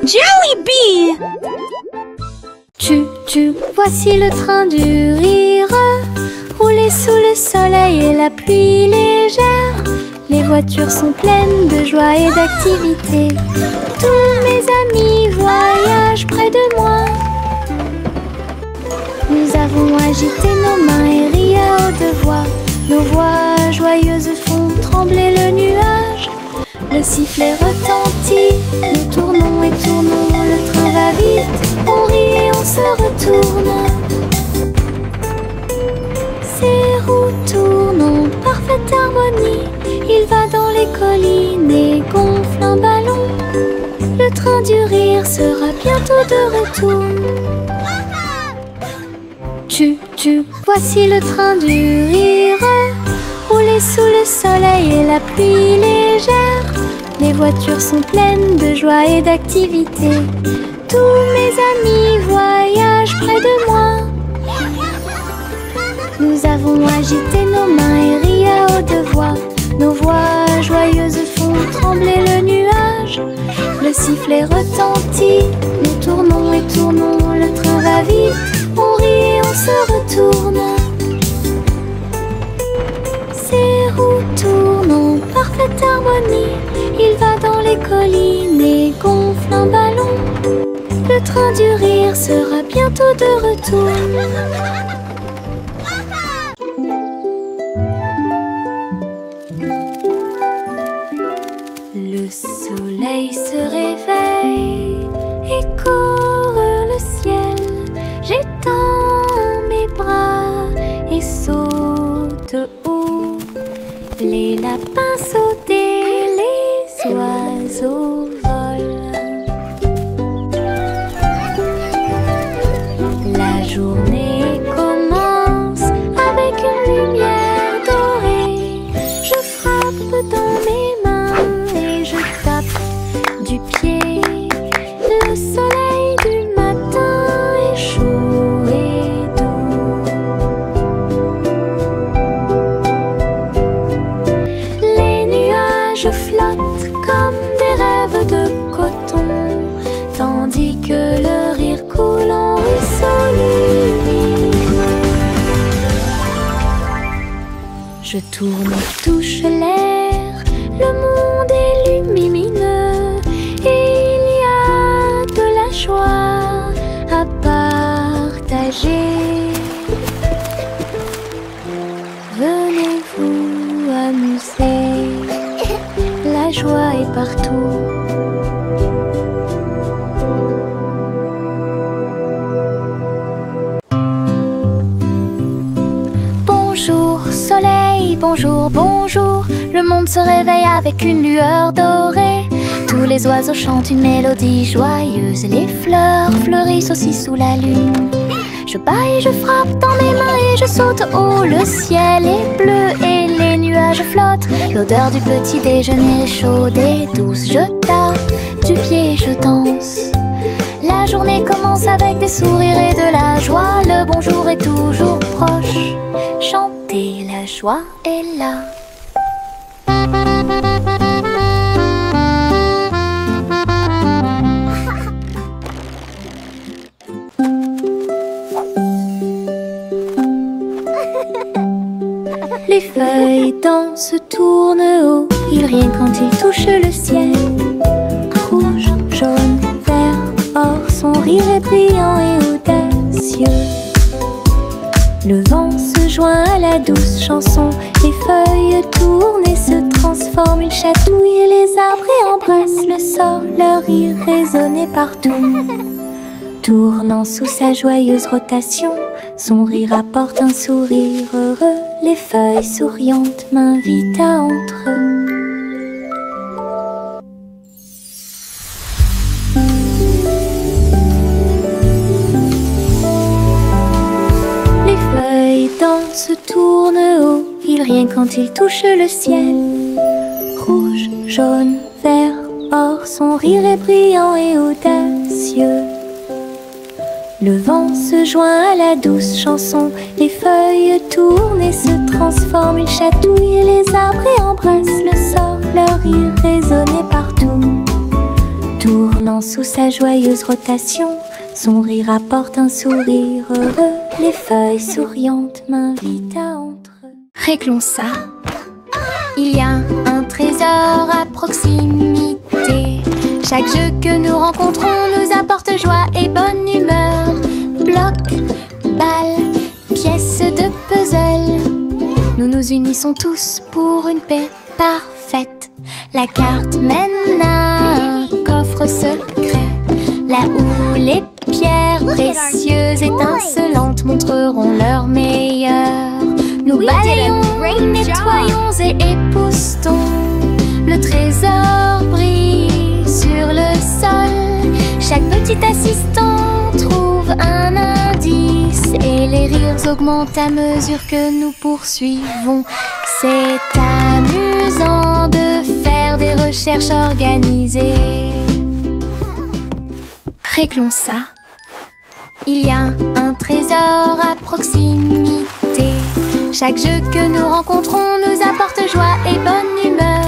Jelly Bee! Voici le train du rire, rouler sous le soleil et la pluie légère. Les voitures sont pleines de joie et d'activité. Tous mes amis voyagent près de moi. Nous avons agité nos mains et ri à haute voix. Nos voix joyeuses font trembler le nuage. Le sifflet retentit, nous tournons et tournons. Le train va vite, on rit et on se retourne. Ses roues tournent en parfaite harmonie. Il va dans les collines et gonfle un ballon. Le train du rire sera bientôt de retour. Voici le train du rire, rouler sous le soleil et la pluie légère. Les voitures sont pleines de joie et d'activité. Tous mes amis voyagent près de moi. Nous avons agité nos mains et ri à haute voix. Nos voix joyeuses font trembler le nuage. Le sifflet retentit, nous tournons et tournons. Le train va vite, on rit et on se retourne. Ses roues tournent en parfaite harmonie. Il va dans les collines et gonfle un ballon. Le train du rire sera bientôt de retour. Le soleil se réveille et court le ciel. J'étends mes bras et saute haut. Les lapins sautent et les oiseaux volent. La journée commence avec une lumière dorée. Je frappe dans mes mains et je tape du pied. Le soleil du matin est chaud et doux. Les nuages flottent comme des rêves de coton, tandis que le rire coule en ruisseau lumineux. Je tourne, touche l'air, le monde est lumineux et il y a de la joie à partager. Venez vous amuser, la joie est partout. Bonjour soleil, bonjour, bonjour. Le monde se réveille avec une lueur dorée. Tous les oiseaux chantent une mélodie joyeuse. Les fleurs fleurissent aussi sous la lune. Je bats et je frappe dans mes mains et je saute haut. Le ciel est bleu et les nuages flottent. L'odeur du petit déjeuner est chaude et douce. Je tape du pied et je danse. La journée commence avec des sourires et de la joie. Le bonjour est toujours proche. Chantez, la joie est là. Les feuilles dansent, tournent haut. Ils rient quand ils touchent le ciel. Rouge, jaune, vert, or, son rire est brillant et audacieux. Le vent se joint à la douce chanson. Les feuilles tournent et se transforment. Ils chatouillent les arbres et embrassent le sol. Leur rire résonnait partout. Tournant sous sa joyeuse rotation, son rire apporte un sourire heureux. Les feuilles souriantes m'invitent à entre eux. Les feuilles dansent, tournent haut. Ils rient quand ils touchent le ciel. Rouge, jaune, vert, or, son rire est brillant et audacieux. Le vent se joint à la douce chanson. Les feuilles tournent et se transforment. Ils chatouillent les arbres et embrassent le sol. Leur rire résonnait partout. Tournant Tournant sous sa joyeuse rotation, son rire apporte un sourire heureux. Les feuilles souriantes m'invitent à entrer. Réglons ça. Il y a un trésor à proximité. Chaque jeu que nous rencontrons nous apporte joie et bonne humeur. Bloc, balle, pièces de puzzle. Nous nous unissons tous pour une paix parfaite. La carte mène à un coffre secret, là où les pierres précieuses étincelantes montreront leur meilleur. Nous balayons, nettoyons et époustons. Le trésor brille sur le sol. Chaque petit assistant trouve un indice et les rires augmentent à mesure que nous poursuivons. C'est amusant de faire des recherches organisées. Réglons ça. Il y a un trésor à proximité. Chaque jeu que nous rencontrons nous apporte joie et bonne humeur.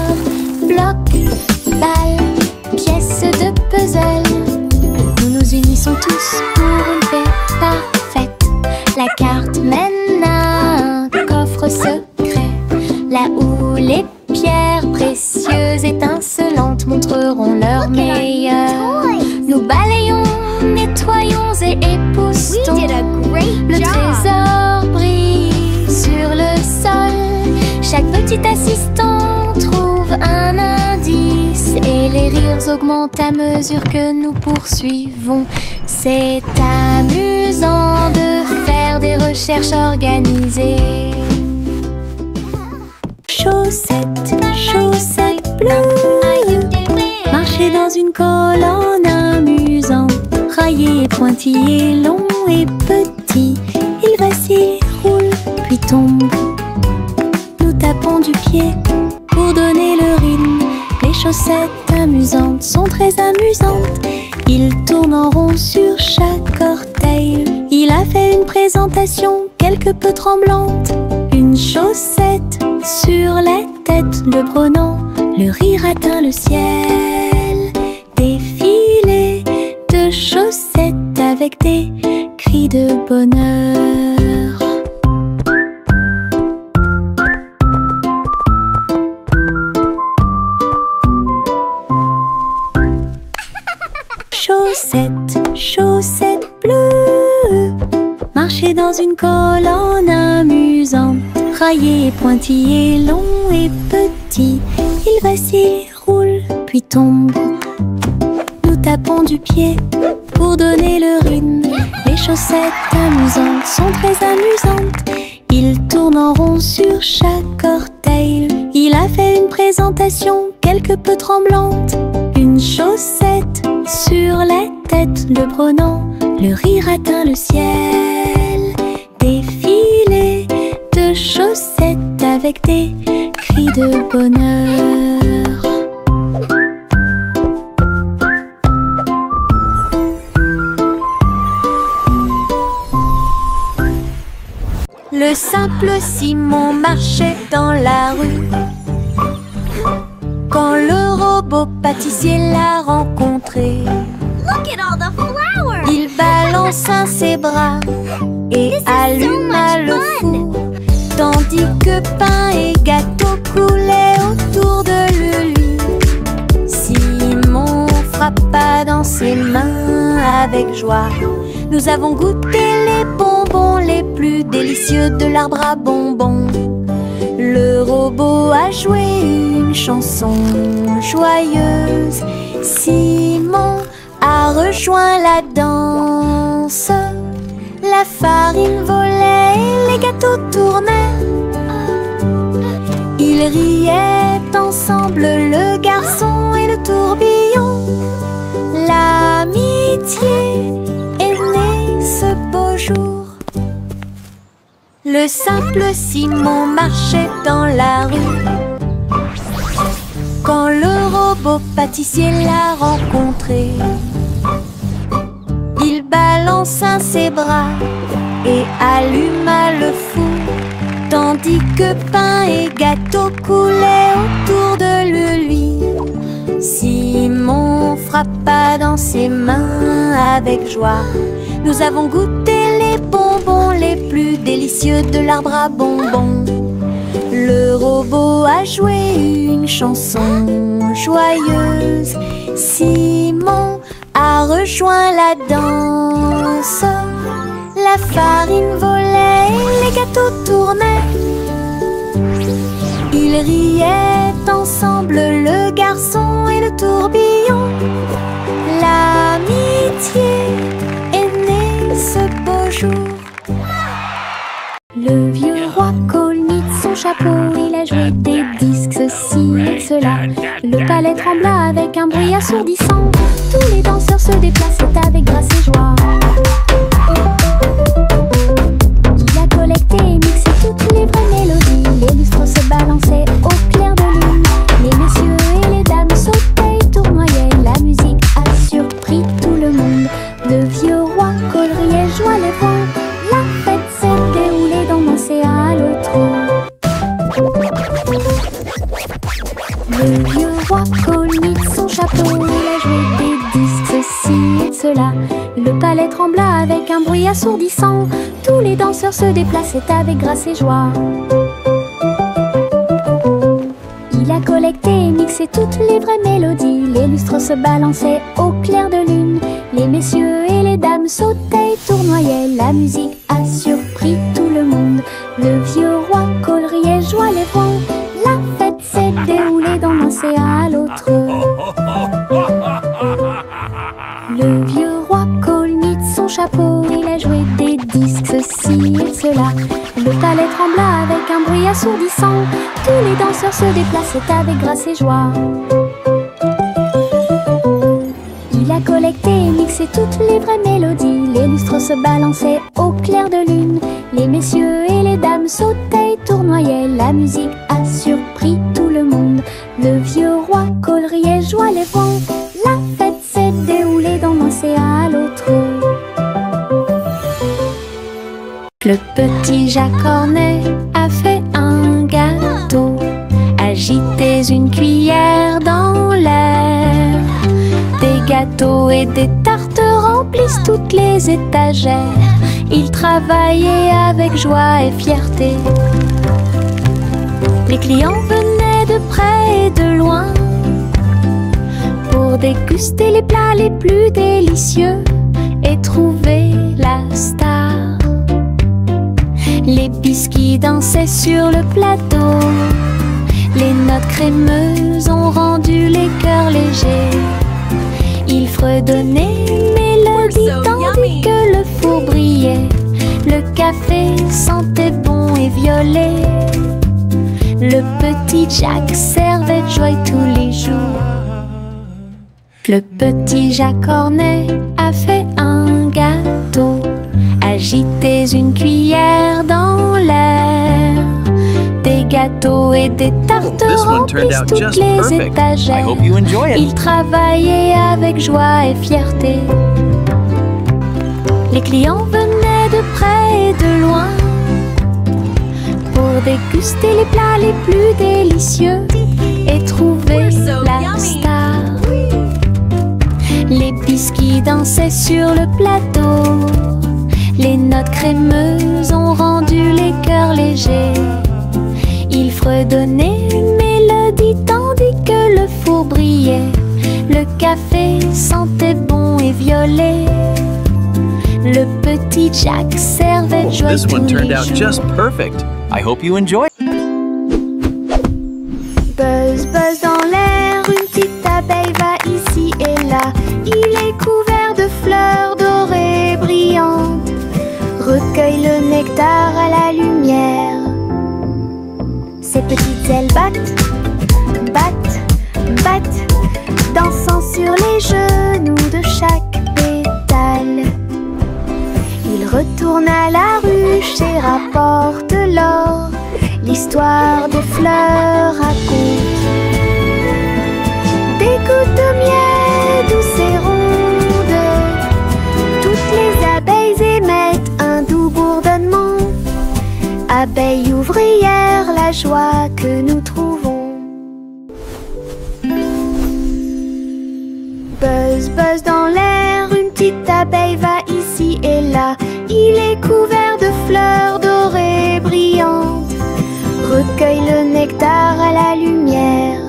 Bloc, balle, pièces de puzzle. Nous nous unissons tous pour une paix parfaite. La carte mène à un coffre secret, là où les pierres précieuses étincelantes montreront leur meilleur. Nous balayons, nettoyons et époustons. Le trésor brille sur le sol. Chaque petit assistant trouve un indice et les rires augmentent à mesure que nous poursuivons. C'est amusant de faire des recherches organisées. Chaussettes, chaussettes bleues, marcher dans une colonne amusante. Raillé et pointillé, long et petit, il vacille, roule, puis tombe. Nous tapons du pied pour donner le rythme. Les chaussettes amusantes sont très amusantes. Il tourne en rond sur chaque orteil. Il a fait une présentation quelque peu tremblante. Une chaussette sur la tête le prenant, le rire atteint le ciel. Défilé de chaussettes avec des cris de bonheur. Chaussettes, chaussettes bleues, marcher dans une colonne amusante. Raillé et pointillé, long et petit, il vacille, roule, puis tombe. Nous tapons du pied pour donner le rythme. Les chaussettes amusantes sont très amusantes. Il tourne en rond sur chaque orteil. Il a fait une présentation quelque peu tremblante. Une chaussette sur la tête le prenant, le rire atteint le ciel. Défilé de chaussettes avec des cris de bonheur. Le simple Simon marchait dans la rue quand le robot pâtissier l'a rencontré. Il balança ses bras et alluma le four, tandis que pain et gâteau coulaient autour de lui. Simon frappa dans ses mains avec joie. Nous avons goûté les bonbons les plus délicieux de l'arbre à bonbons. Le robot a joué une chanson joyeuse. Simon a rejoint la danse. La farine volait et les gâteaux tournaient. Ils riaient ensemble, le garçon et le tourbillon. L'amitié est née ce beau jour. Le simple Simon marchait dans la rue quand le robot pâtissier l'a rencontré. Il balança ses bras et alluma le four, tandis que pain et gâteau coulaient autour de lui. Simon frappa frappa dans ses mains avec joie. Nous avons goûté les bonbons les plus délicieux de l'arbre à bonbons. Le robot a joué une chanson joyeuse. Simon a rejoint la danse. La farine volait et les gâteaux tournaient. Ils riaient ensemble, le garçon et le tourbillon. L'amitié est née ce beau jour. Le vieux roi Cole mit son chapeau, il a joué des disques, ceci et cela. Le palais trembla avec un bruit assourdissant. Tous les danseurs se déplaçaient avec grâce et joie. Il a collecté et mixé toutes les vraies mélodies. Les lustres se balançaient au clair de lune. Les messieurs et les dames sautaient et tournoyaient. La musique a surpris tout le monde. Le vieux roi Cole riait, joie les vents. La fête s'est déroulée d'un océan à l'autre. Le vieux roi Cole mit son chapeau, il a joué des disques, ceci et cela. Le palais trembla avec un bruit assourdissant. Tous les danseurs se déplaçaient avec grâce et joie. Il a collecté et mixé toutes les vraies mélodies. Les lustres se balançaient au clair de lune. Les messieurs et les dames sautaient et tournoyaient. La musique a surpris tout le monde. Le vieux roi Cole riait, joie les vents. La fête s'est déroulée d'un océan à l'autre. Le vieux roi Cole mit son chapeau, il a joué des disques, ceci et cela. Le palais trembla avec un bruit assourdissant. Tous les danseurs se déplaçaient avec grâce et joie. Il a collecté et mixé toutes les vraies mélodies. Les lustres se balançaient au clair de lune. Les messieurs et les dames sautaient et tournoyaient. La musique a surpris tout le monde. Le vieux roi Cole riait, joie les vents. La fête s'est déroulée d'un océan à l'autre. Le petit Jacques Cornet a fait un gâteau. Agitez une cuillère dans l'air. Des gâteaux et des tartes remplissent toutes les étagères. Il travaillait avec joie et fierté. Les clients venaient de près et de loin pour déguster les plats les plus délicieux et trouver la star. Les biscuits dansaient sur le plateau. Les notes crémeuses ont rendu les cœurs légers. Il fredonnait une mélodie tandis que le four brillait. Le café sentait bon et violet. Le petit Jacques servait de joie tous les jours. Le petit Jacques Cornet a fait un gâteau. Agitez une cuillère dans l'air. Des gâteaux et des tartes remplissent toutes les étagères. Il travaillait avec joie et fierté. Les clients venaient de près et de loin pour déguster les plats les plus délicieux et trouver la star. Les biscuits dansaient sur le plateau. Les notes crémeuses ont rendu les cœurs légers. Il fredonnait une mélodie tandis que le four brillait. Le café sentait bon et violet. Le petit Jacques servait de joie tous les jours. This one turned out just perfect. I hope you enjoy. Buzz, buzz dans l'air, une petite abeille va ici et là. Il est couvert de fleurs dorées brillantes. Recueille le nectar à la lumière. Ses petites ailes battent, battent, battent, dansant sur les genoux de chaque pétale. Il retourne à la ruche et rapporte l'or. L'histoire des fleurs raconte des gouttes de miel douces et rondes. Toutes les abeilles émettent un doux bourdonnement. Abeilles ouvrières, la joie que nous trouvons. Buzz, Buzz, buzz dans l'air, une petite abeille va ici et là. Il est couvert de fleurs dorées brillantes. Recueille le nectar à la lumière.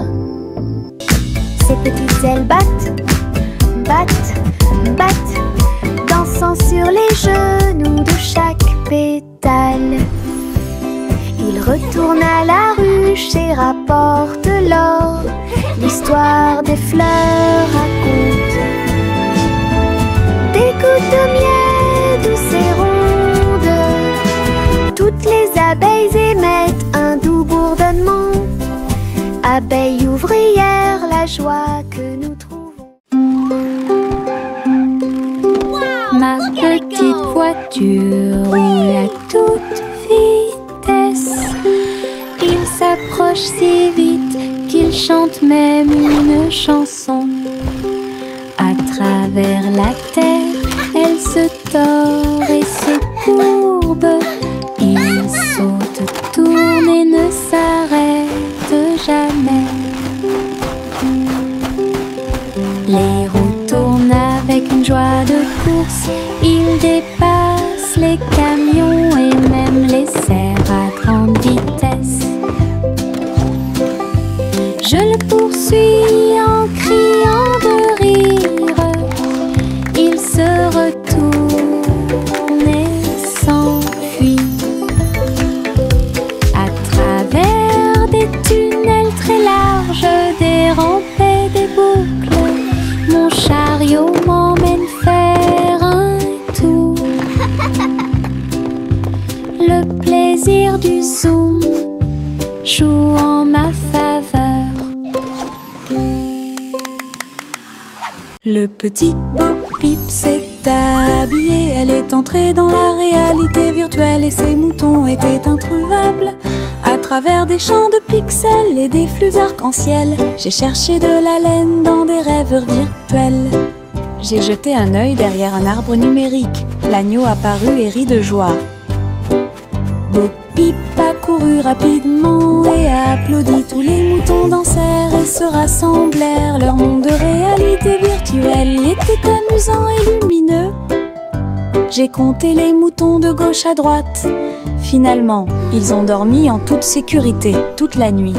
Ses petites ailes battent, battent, battent, dansant sur les genoux de chaque pétale. Il retourne à la ruche et rapporte l'or. L'histoire des fleurs raconte des gouttes de miel douces et rondes. Toutes les abeilles émettent un doux bourdonnement. Abeilles ouvrières, la joie que nous trouvons. Ma petite voiture roule à toute vitesse. Il s'approche si vite qu'il chante même une chanson. À travers la terre, elle se tord et se courbe. Il saute, tourne et ne s'arrête jamais. Les roues tournent avec une joie de course. Il dépasse les camions et même les cerfs à grande vitesse. Je le poursuis en criant de rire. Il se retourne et s'enfuit. À travers des tunnels très larges, des rampes et des boucles, mon chariot m'emmène faire un tour. Le plaisir du zoom joue en ma faveur. Le petit Bo-Peep s'est habillé. Elle est entrée dans la réalité virtuelle et ses moutons étaient introuvables. À travers des champs de pixels et des flux arc-en-ciel, j'ai cherché de la laine dans des rêveurs virtuels. J'ai jeté un œil derrière un arbre numérique. L'agneau apparut et rit de joie. Bo-Peep a couru rapidement et a applaudi. Tous les moutons dansèrent et se rassemblèrent. Leur monde de réalité virtuelle était amusant et lumineux. J'ai compté les moutons de gauche à droite. Finalement, ils ont dormi en toute sécurité toute la nuit.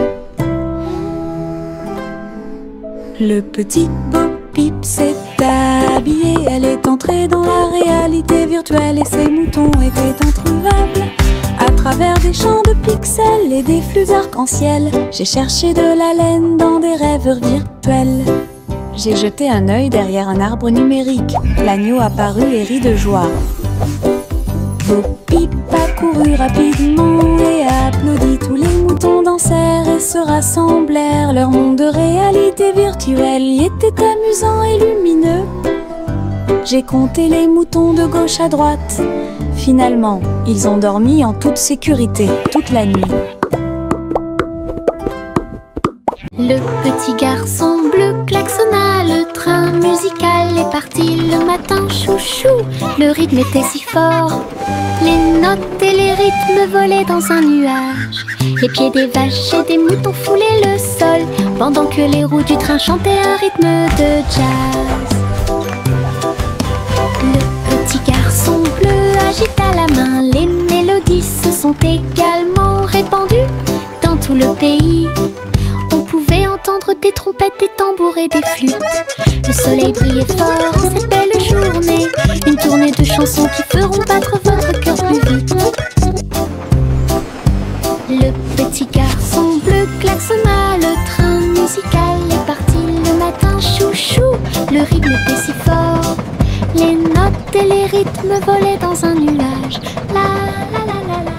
Le petit Bo-Peep s'est habillé. Elle est entrée dans la réalité virtuelle et ses moutons étaient introuvables. À travers des champs de pixels et des flux arc-en-ciel, j'ai cherché de la laine dans des rêveurs virtuels. J'ai jeté un œil derrière un arbre numérique. L'agneau apparut et rit de joie. Bo-Peep a couru rapidement et a applaudi. Tous les moutons dansèrent et se rassemblèrent. Leur monde de réalité virtuelle y était amusant et lumineux. J'ai compté les moutons de gauche à droite. Finalement, ils ont dormi en toute sécurité toute la nuit. Le petit garçon bleu klaxonna, le train musical est parti le matin, chouchou. Le rythme était si fort, les notes et les rythmes volaient dans un nuage. Les pieds des vaches et des moutons foulaient le sol, pendant que les roues du train chantaient un rythme de jazz. Le petit garçon bleu agita la main, les mélodies se sont également répandues dans tout le pays. On pouvait entendre des trompettes, des tambours et des flûtes. Le soleil brillait fort en cette belle journée. Une tournée de chansons qui feront battre votre cœur plus vite. Le petit garçon bleu klaxonna, le train musical est parti le matin, chouchou. Le rythme était si fort, les notes et les rythmes volaient dans un nuage. La la la la la la.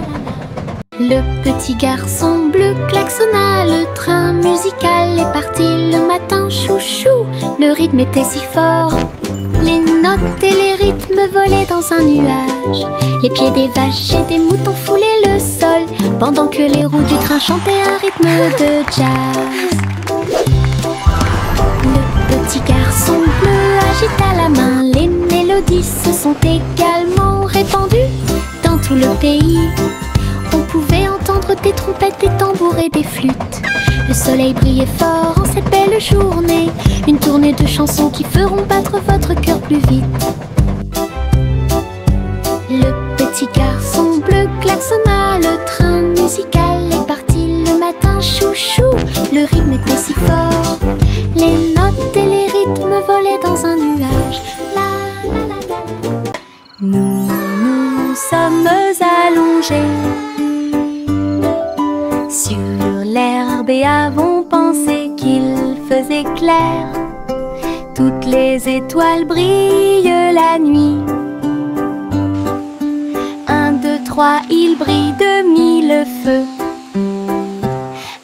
Le petit garçon bleu klaxonna, le train musical est parti le matin, chouchou. Le rythme était si fort, les notes et les rythmes volaient dans un nuage. Les pieds des vaches et des moutons foulaient le sol, pendant que les roues du train chantaient un rythme de jazz. Le petit garçon bleu agita la main, les mélodies se sont également répandues dans tout le pays. On pouvait entendre entendre des trompettes, des tambours et des flûtes. Le soleil brillait fort en cette belle journée. Une tournée de chansons qui feront battre votre cœur plus vite. Le petit garçon bleu klaxonna, le train musical est parti le matin, chouchou. Le rythme était si fort, les notes et les rythmes volaient dans un nuage. La, la, la, la. Nous sommes allongés sur l'herbe et avons pensé qu'il faisait clair. Toutes les étoiles brillent la nuit. 1, 2, 3, il brille de 1000 feux.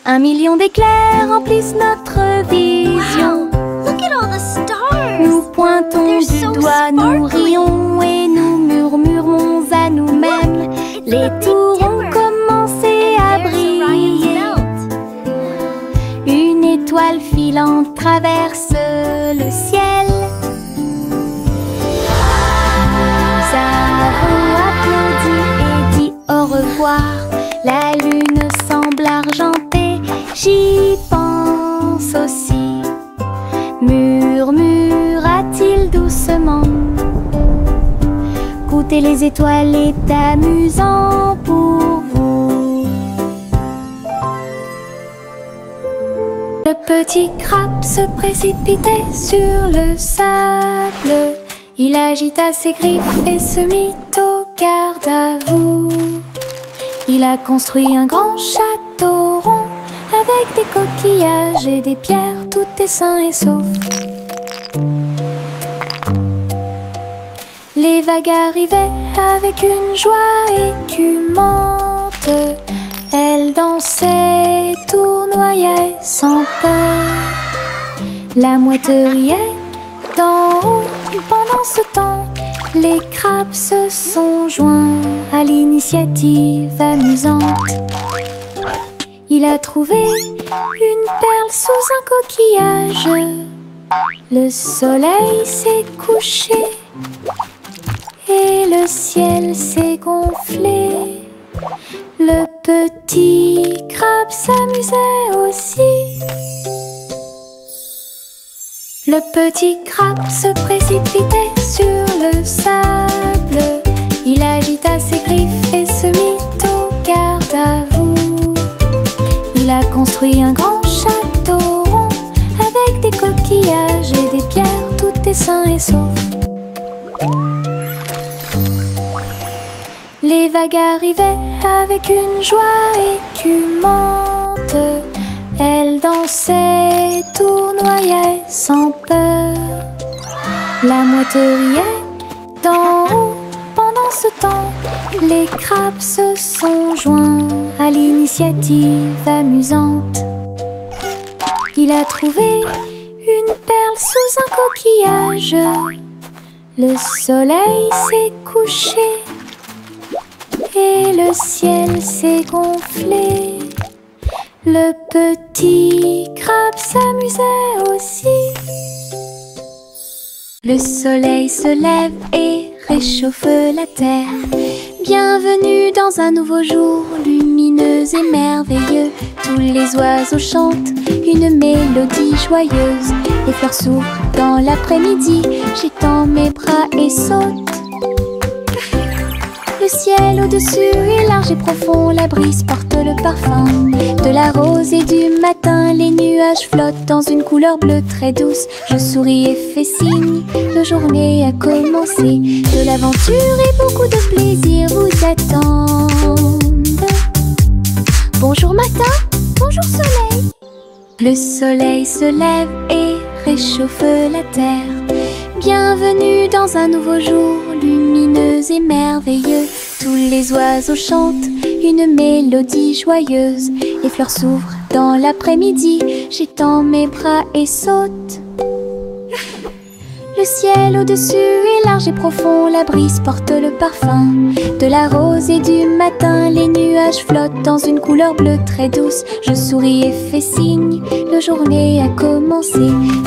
1 million d'éclairs remplissent notre vision. Wow, look at all the stars. Nous pointons du doigt, nous rions et nous murmurons à nous-mêmes. Les tours ont commencé à briller. Une étoile filante traverse le ciel. Nous avons applaudi et dit au revoir. La lune semble argentée, j'y pense aussi. Murmura-t-il doucement. Goûter les étoiles est amusant pour vous. Le petit crabe se précipitait sur le sable. Il agita ses griffes et se mit au garde à vous. Il a construit un grand château rond avec des coquillages et des pierres, tout est sain et sauf. Les vagues arrivaient avec une joie écumante. Elles dansaient, tournoyaient sans peur. La mouette riait d'en haut. Pendant ce temps, les crabes se sont joints à l'initiative amusante. Il a trouvé une perle sous un coquillage. Le soleil s'est couché et le ciel s'est gonflé. Le petit crabe s'amusait aussi. Le petit crabe se précipitait sur le sable. Il agita ses griffes et se mit au garde à vous. Il a construit un grand château rond avec des coquillages et des pierres, tout est sain et sauf. Les vagues arrivaient avec une joie écumante. Elles dansaient, tournoyaient sans peur. La mouette riait d'en haut. Pendant ce temps, les crabes se sont joints à l'initiative amusante. Il a trouvé une perle sous un coquillage. Le soleil s'est couché et le ciel s'est gonflé. Le petit crabe s'amusait aussi. Le soleil se lève et réchauffe la terre. Bienvenue dans un nouveau jour lumineux et merveilleux. Tous les oiseaux chantent une mélodie joyeuse. Les fleurs s'ouvrent dans l'après-midi. J'étends mes bras et saute. Le ciel au-dessus est large et profond. La brise porte le parfum de la rose et du matin. Les nuages flottent dans une couleur bleue très douce. Je souris et fais signe, la journée a commencé. De l'aventure et beaucoup de plaisir vous attendent. Bonjour matin, bonjour soleil. Le soleil se lève et réchauffe la terre. Bienvenue dans un nouveau jour lumineux et merveilleux. Tous les oiseaux chantent une mélodie joyeuse. Les fleurs s'ouvrent dans l'après-midi. J'étends mes bras et saute. Le ciel au-dessus est large et profond. La brise porte le parfum de la rose et du matin. Les nuages flottent dans une couleur bleue très douce. Je souris et fais signe, la journée a commencé.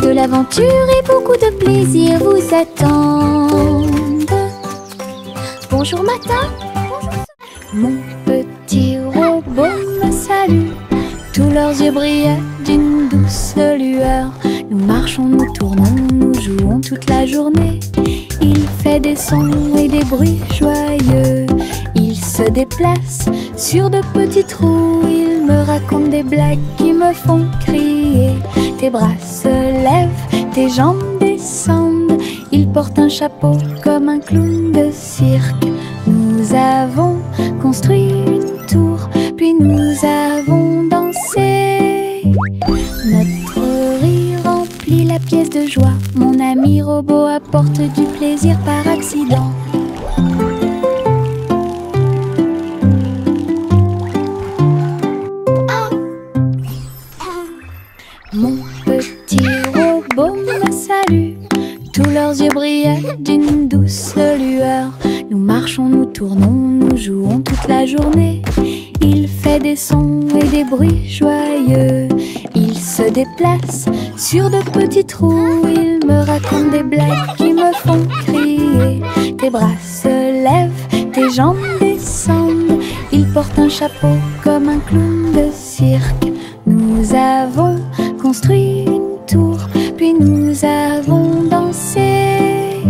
De l'aventure et beaucoup de plaisir vous attendent. Bonjour matin, bonjour. Mon petit robot robots me saluent. Tous leurs yeux brillaient d'une douce lueur. Nous marchons, nous tournons, nous jouons toute la journée. Il fait des sons et des bruits joyeux. Il se déplace sur de petits trous. Il me raconte des blagues qui me font crier. Tes bras se lèvent, tes jambes descendent. Il porte un chapeau comme un clown de cirque. Nous avons construit une tour, puis nous avons dansé. Notre rire remplit la pièce de joie. Mon ami robot apporte du plaisir par accident. Mon petit robot me salue. Tous leurs yeux brillaient d'une douce lueur. Nous marchons, nous tournons, nous jouons toute la journée. Il fait des sons et des bruits joyeux. Il se déplace sur de petits trous. Il me raconte des blagues qui me font crier. Tes bras se lèvent, tes jambes descendent. Il porte un chapeau comme un clown de cirque. Nous avons construit une tour, puis nous avons dansé.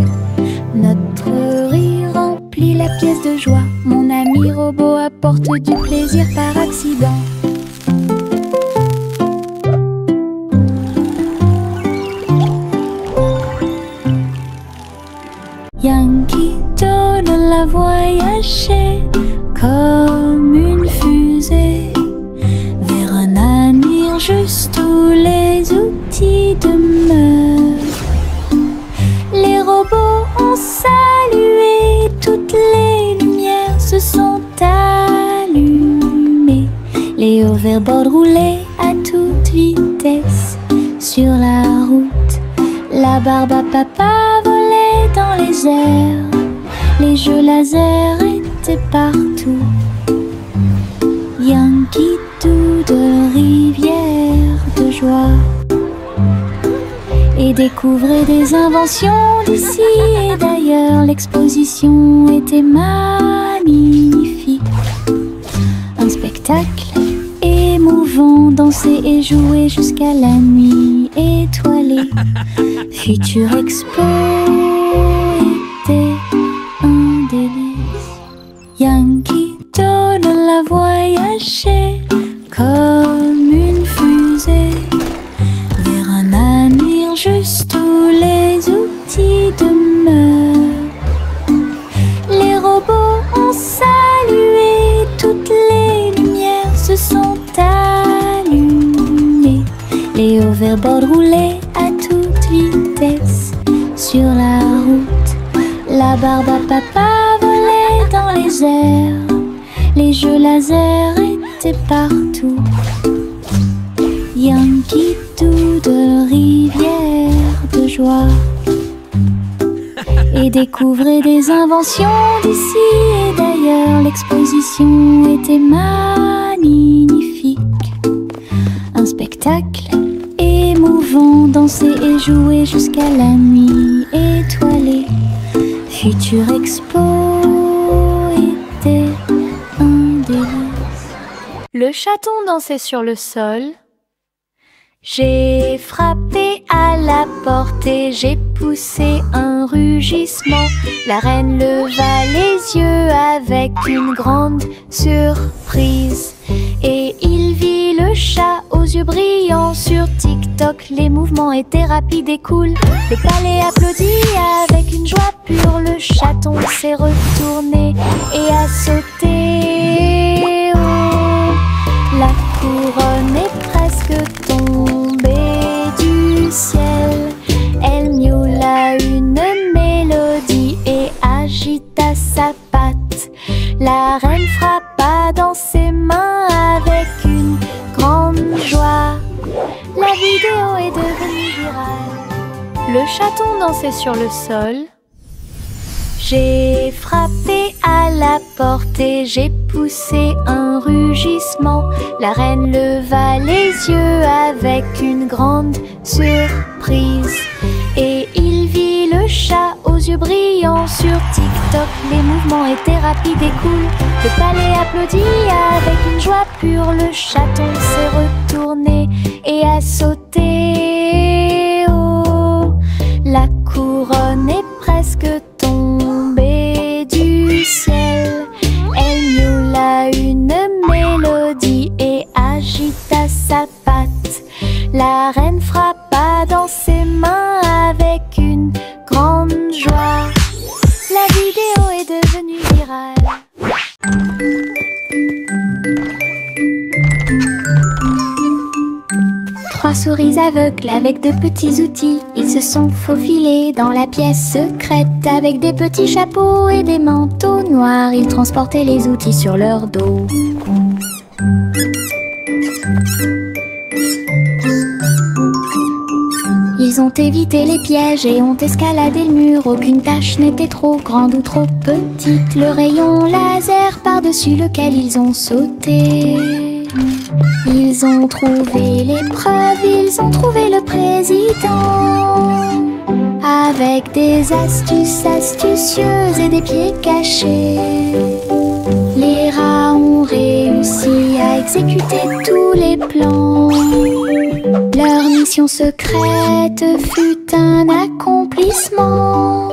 Notre rire remplit la pièce de joie. Mon ami robot apporte du plaisir par accident. Yankee Doodle a voyagé comme une fusée vers un avenir juste où les outils demeurent. Les robots ont salué, toutes les lumières se sont allumées. Les hoverboards roulaient à toute vitesse sur la route. La barbe à papa volait dans les airs. Les jeux laser étaient partout. Yankee Doodle, rivière de joie. Et découvrait des inventions d'ici et d'ailleurs. L'exposition était magnifique. Un spectacle émouvant, danser et jouer jusqu'à la nuit étoilée. Future Expo était un délice. Yankee Doodle a voyagé comme une fusée vers un avenir juste où les outils demeurent. Les robots ont salué, toutes les lumières se sont allumées. Les hoverboards roulaient à toute vitesse sur la route. La barbe à papa volait dans les airs. Les jeux laser étaient partout. Yankee Doodle, rivière de joie. Et découvrait des inventions d'ici et d'ailleurs. L'exposition était magnifique. Un spectacle émouvant, danser et jouer jusqu'à la nuit étoilée. Future Expo était un délice. Le chaton dansait sur le sol. J'ai frappé à la porte et j'ai poussé un rugissement. La reine leva les yeux avec une grande surprise. Et il vit le chat aux yeux brillants. Sur TikTok, les mouvements étaient rapides et cool. Le palais applaudit avec une joie pure. Le chaton s'est retourné et a sauté. Oh, la couronne est presque tombée du ciel. Elle miaula une mélodie et agita sa patte. La reine frappa dans ses mains avec une grande joie. La vidéo est devenue virale. Le chaton dansait sur le sol. J'ai frappé à la porte et j'ai poussé un rugissement. La reine leva les yeux avec une grande surprise. Et il vit le chat aux yeux brillants. Sur TikTok, toc, les mouvements étaient rapides et cool. Le palais applaudit avec une joie pure. Le chaton s'est retourné et a sauté. Oh, la couronne est presque tombée du ciel. Elle miaula une mélodie et agita sa patte. La reine frappa dans ses mains avec une grande joie. La vidéo est devenue virale. Trois souris aveugles avec de petits outils. Ils se sont faufilés dans la pièce secrète. Avec des petits chapeaux et des manteaux noirs, ils transportaient les outils sur leur dos. Ils ont évité les pièges et ont escaladé le mur. Aucune tâche n'était trop grande ou trop petite. Le rayon laser par-dessus lequel ils ont sauté. Ils ont trouvé l'épreuve, ils ont trouvé le président. Avec des astuces astucieuses et des pieds cachés, les rats ont réussi à exécuter tous les plans. Leur mission secrète fut un accomplissement.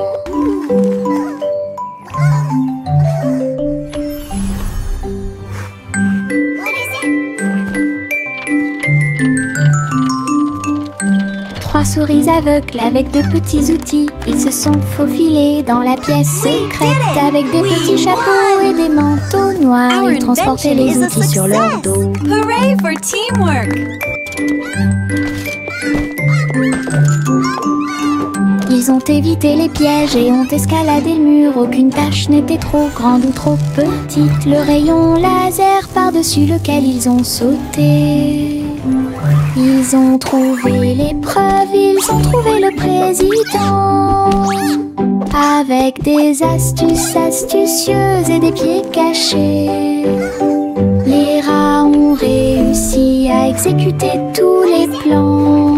Trois souris aveugles avec de petits outils. Ils se sont faufilés dans la pièce secrète. Avec des petits chapeaux et des manteaux noirs, ils transportaient les outils sur leur dos. Hooray for teamwork! Ils ont évité les pièges et ont escaladé le mur. Aucune tâche n'était trop grande ou trop petite. Le rayon laser par-dessus lequel ils ont sauté. Ils ont trouvé l'épreuve, ils ont trouvé le président. Avec des astuces astucieuses et des pieds cachés, les rats ont réussi à exécuter tous les plans.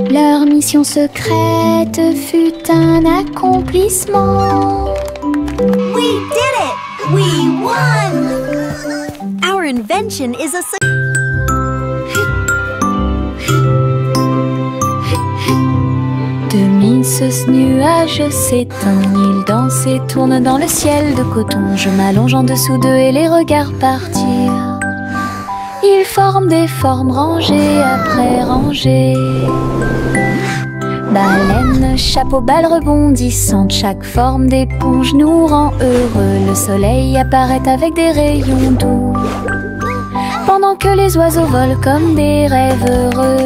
Leur mission secrète fut un accomplissement. We did it! We won! Our invention is a success. Ce nuage s'éteint, il danse et tourne dans le ciel de coton. Je m'allonge en dessous d'eux et les regarde partir. Ils forment des formes rangées après rangées. Baleine, chapeau, balle rebondissante, chaque forme d'éponge nous rend heureux. Le soleil apparaît avec des rayons doux, pendant que les oiseaux volent comme des rêves heureux.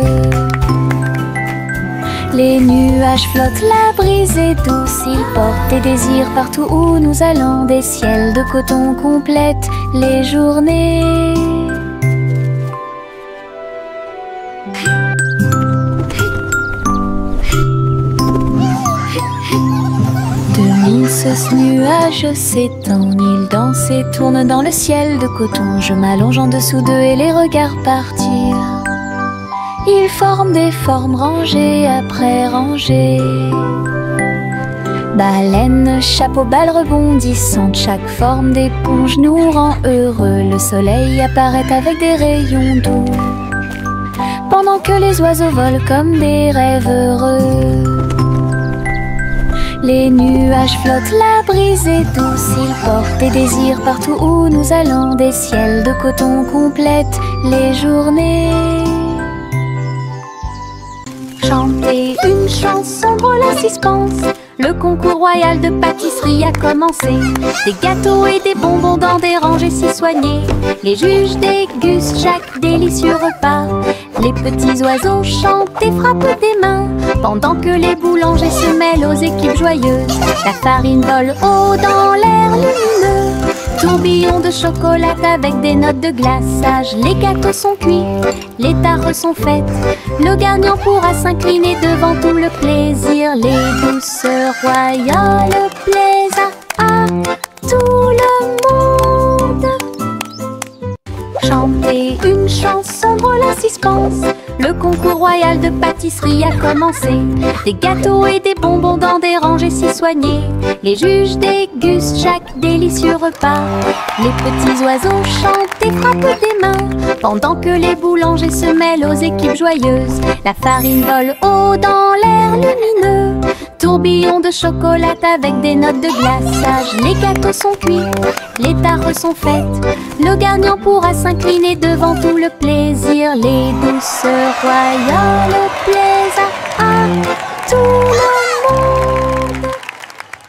Les nuages flottent, la brise est douce, ils portent des désirs partout où nous allons. Des ciels de coton complètent les journées. Ce nuage s'étend, il danse et tourne dans le ciel de coton. Je m'allonge en dessous d'eux et les regarde partir. Ils forment des formes rangées après rangées. Baleine, chapeau, balle rebondissante, chaque forme d'éponge nous rend heureux. Le soleil apparaît avec des rayons doux, pendant que les oiseaux volent comme des rêves heureux. Les nuages flottent, la brise est douce, ils portent des désirs partout où nous allons. Des ciels de coton complètent les journées. Chanter une chanson drôle à suspense. Le concours royal de pâtisserie a commencé. Des gâteaux et des bonbons dans des rangées si soignées. Les juges dégustent chaque délicieux repas. Les petits oiseaux chantent et frappent des mains, pendant que les boulangers se mêlent aux équipes joyeuses. La farine vole haut dans l'air lumineux. Tourbillon de chocolat avec des notes de glaçage. Les gâteaux sont cuits, les tares sont faites. Le gagnant pourra s'incliner devant tout le plaisir. Les douceurs royales plaisent à tout le monde. Chanter une chanson drôle à suspense. Le concours royal de pâtisserie a commencé. Des gâteaux et des bonbons dans des rangées si soignées. Les juges dégustent chaque délicieux repas. Les petits oiseaux chantent et frappent des mains, pendant que les boulangers se mêlent aux équipes joyeuses. La farine vole haut dans l'air lumineux. Tourbillon de chocolat avec des notes de glaçage. Les gâteaux sont cuits, les tares sont faites. Le gagnant pourra s'incliner devant tout le plaisir. Les douces royales plaisent.